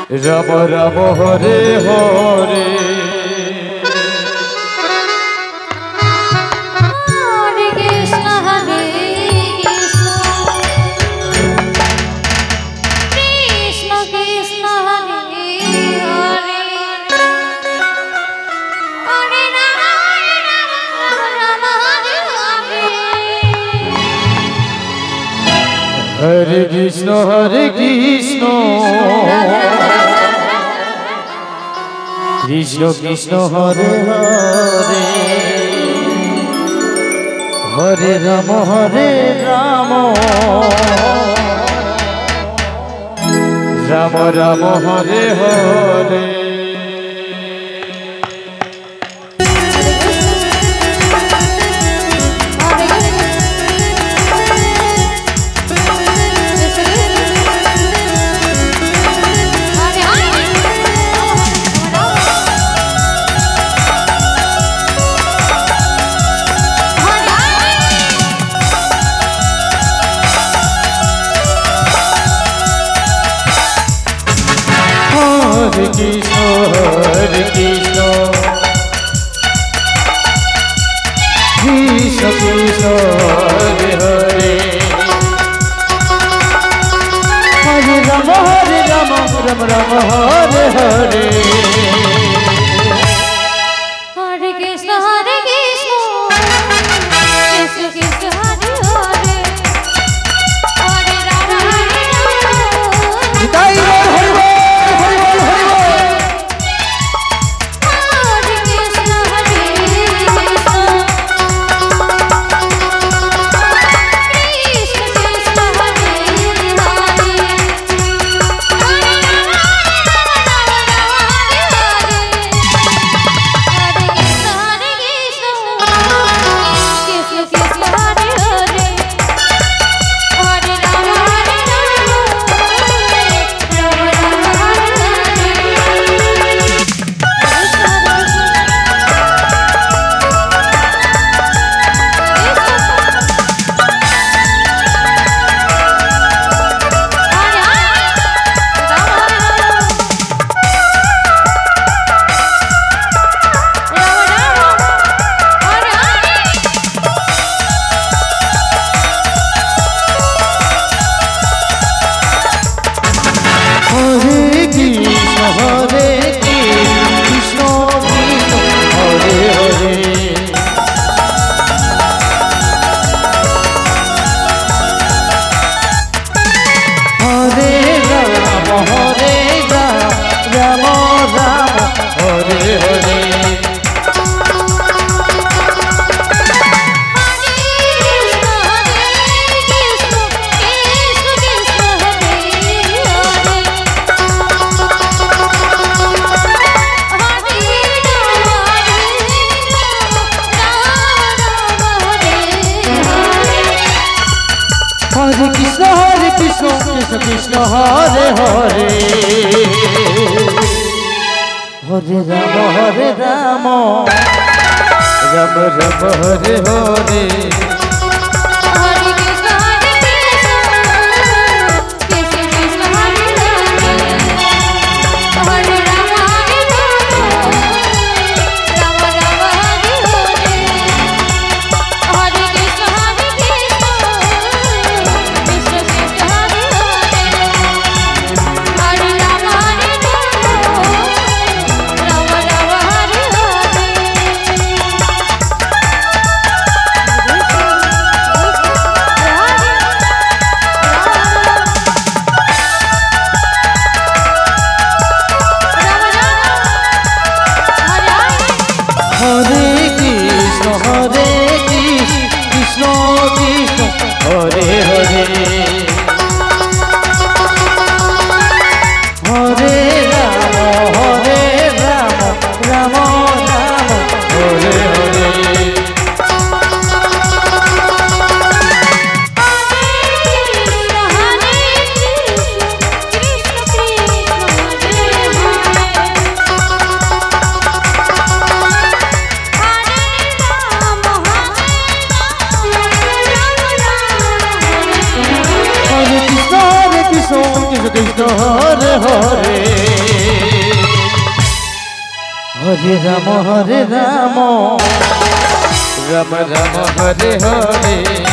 Ram Ram Hare Hare Hare Krishna Hare Krishna Krishna Krishna Hare Hare Hare Ram Ram Hare Hare Hare Krishna Krishna Krishna Hare Hare Hare Ram Ram Ram Hare Hare Hare Krishna Krishna Krishna Hare Hare Hare Rama Rama Rama Hare Hare Hare Krishna Krishna Krishna Hare Hare Hare Rama Jai Krishna Hare Hare Hare Rama Rama Rama Hare Hare Hare Krishna Krishna Krishna Hare Hare Hare Rama Rama Rama Hare Hare Hare Krishna Krishna Krishna Krishna Hare Hare Hare Rama Rama Rama Hare Krishna Hare Hare Hare Ram Ram Ram Ram Hare Hare